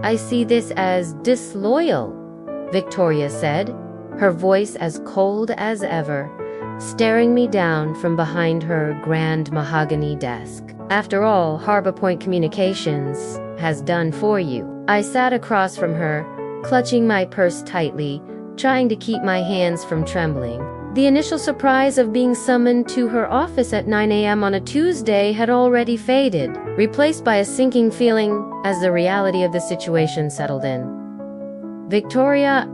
I see this as disloyal, Victoria said, her voice as cold as ever, staring me down from behind her grand mahogany desk. After all, Harbor Point Communications has done for you. I sat across from her, clutching my purse tightly, trying to keep my hands from trembling. The initial surprise of being summoned to her office at 9 a.m. on a Tuesday had already faded, replaced by a sinking feeling as the reality of the situation settled in. Victoria,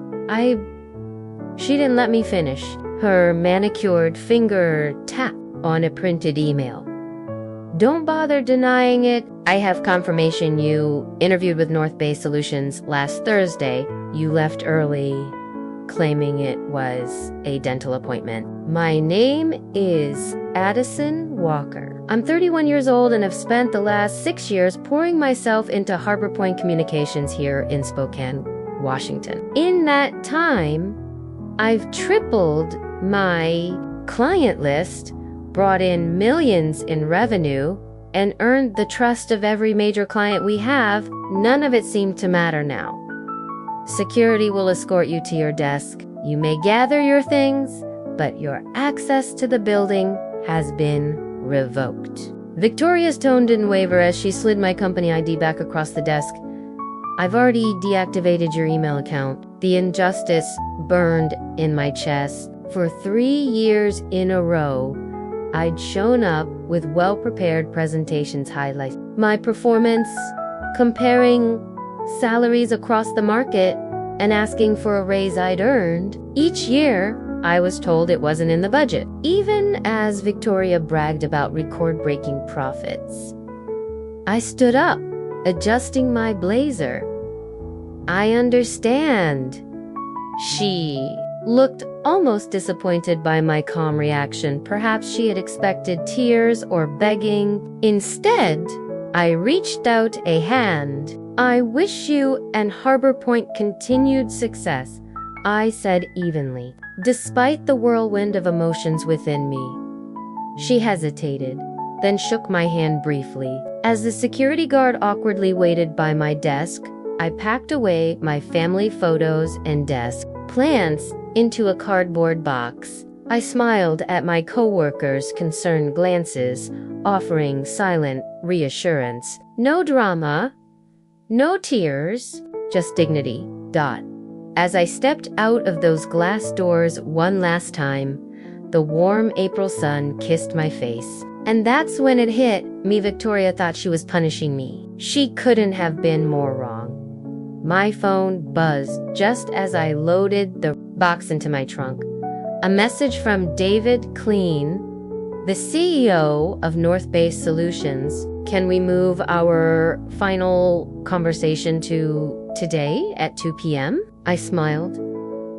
She didn't let me finish. Her manicured finger tapped on a printed email. Don't bother denying it. I have confirmation you interviewed with North Bay Solutions last Thursday. You left early, claiming it was a dental appointment. My name is Addison Walker. I'm 31 years old and have spent the last 6 years pouring myself into Harbor Point Communications here in Spokane, Washington. In that time, I've tripled my client list, brought in millions in revenue, and earned the trust of every major client we have. None of it seemed to matter now. Security will escort you to your desk. You may gather your things, but your access to the building has been revoked. Victoria's tone didn't waver as she slid my company ID back across the desk. I've already deactivated your email account. The injustice burned in my chest. For 3 years in a row, I'd shown up with well-prepared presentations highlights my performance, comparing salaries across the market, and asking for a raise I'd earned. Each year, I was told it wasn't in the budget, even as Victoria bragged about record-breaking profits. I stood up, adjusting my blazer. I understand. She looked almost disappointed by my calm reaction. Perhaps she had expected tears or begging. Instead, I reached out a hand. I wish you and Harbor Point continued success, I said evenly, despite the whirlwind of emotions within me. She hesitated, then shook my hand briefly. As the security guard awkwardly waited by my desk, I packed away my family photos and desk plants into a cardboard box. I smiled at my coworkers' concerned glances, offering silent reassurance. No drama, no tears, just dignity. As I stepped out of those glass doors one last time, the warm April sun kissed my face. And that's when it hit me. Victoria thought she was punishing me. She couldn't have been more wrong. My phone buzzed just as I loaded the box into my trunk. A message from David Clean, the CEO of North Bay Solutions. Can we move our final conversation to today at 2 p.m.? I smiled.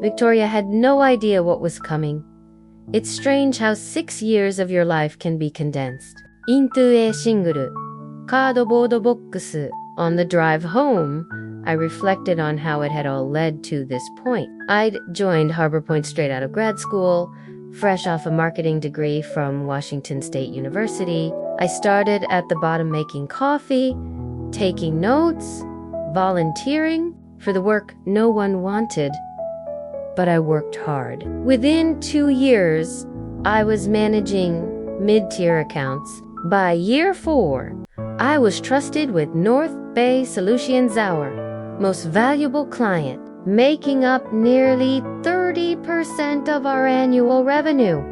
Victoria had no idea what was coming. It's strange how 6 years of your life can be condensed into a single cardboard box. On the drive home, I reflected on how it had all led to this point. I'd joined Harbor Point straight out of grad school, fresh off a marketing degree from Washington State University. I started at the bottom making coffee, taking notes, volunteering for the work no one wanted. But I worked hard. Within 2 years, I was managing mid-tier accounts. By year 4, I was trusted with North Bay Solutions, our most valuable client, making up nearly 30% of our annual revenue.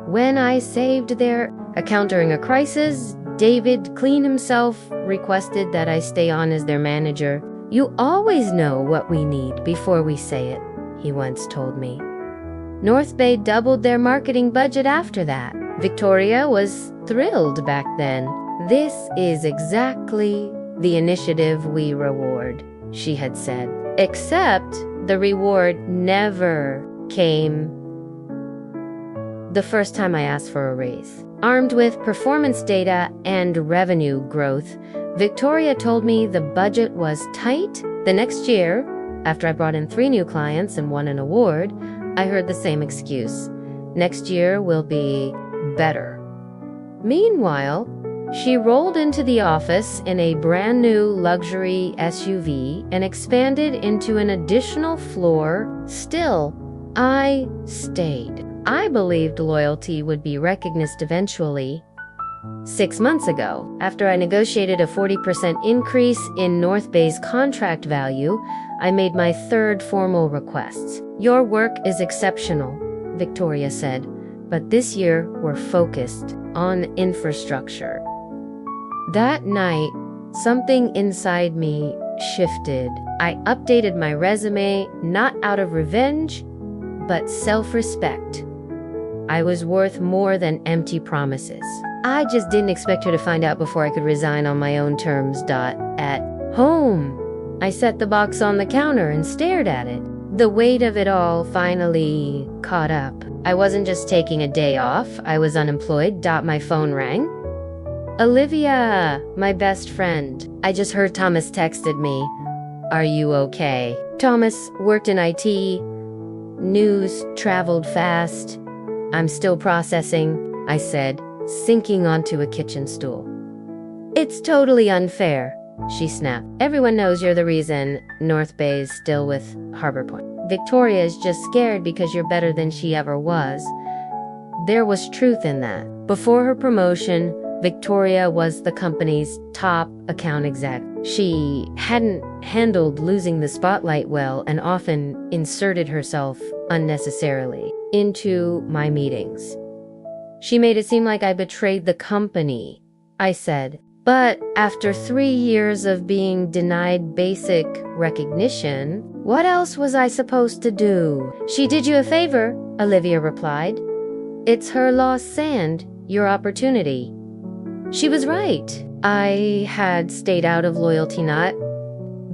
When I saved their account during a crisis, David Clean himself requested that I stay on as their manager. You always know what we need before we say it, he once told me. North Bay doubled their marketing budget after that. Victoria was thrilled back then. This is exactly the initiative we reward, she had said. Except the reward never came the first time I asked for a raise. Armed with performance data and revenue growth, Victoria told me the budget was tight. The next year, after I brought in 3 new clients and won an award, I heard the same excuse. Next year will be better. Meanwhile, She rolled into the office in a brand new luxury SUV and expanded into an additional floor. Still, I stayed. I believed loyalty would be recognized eventually. 6 months ago, after I negotiated a 40% increase in North Bay's contract value, I made my third formal request. Your work is exceptional, Victoria said, but this year we're focused on infrastructure. That night, something inside me shifted. I updated my resume, not out of revenge, but self-respect. I was worth more than empty promises. I just didn't expect her to find out before I could resign on my own terms. At home, I set the box on the counter and stared at it. The weight of it all finally caught up. I wasn't just taking a day off, I was unemployed. My phone rang. Olivia, my best friend. I just heard Thomas texted me. Are you okay? Thomas worked in IT. News traveled fast. I'm still processing, I said, sinking onto a kitchen stool. It's totally unfair, she snapped. Everyone knows you're the reason North Bay's still with Harbor Point. Victoria is just scared because you're better than she ever was. There was truth in that. Before her promotion, Victoria was the company's top account exec. She hadn't handled losing the spotlight well and often inserted herself unnecessarily into my meetings. She made it seem like I betrayed the company, I said. But after 3 years of being denied basic recognition, what else was I supposed to do? She did you a favor, Olivia replied. It's her lost sand, your opportunity. She was right. I had stayed out of Loyalty Knot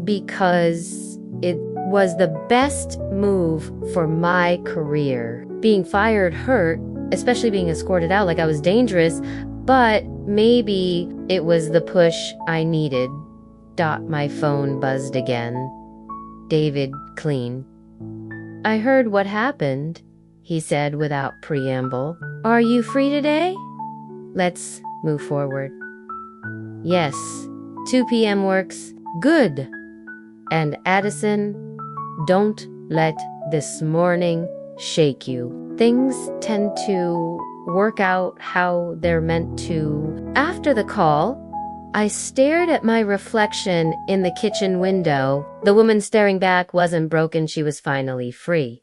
because it was the best move for my career. Being fired hurt, especially being escorted out like I was dangerous, but maybe it was the push I needed. My phone buzzed again. David Clean. I heard what happened, he said without preamble. Are you free today? Let's move forward. Yes, 2 p.m. works. Good. And Addison, don't let this morning shake you. Things tend to work out how they're meant to. After the call, I stared at my reflection in the kitchen window. The woman staring back wasn't broken, she was finally free.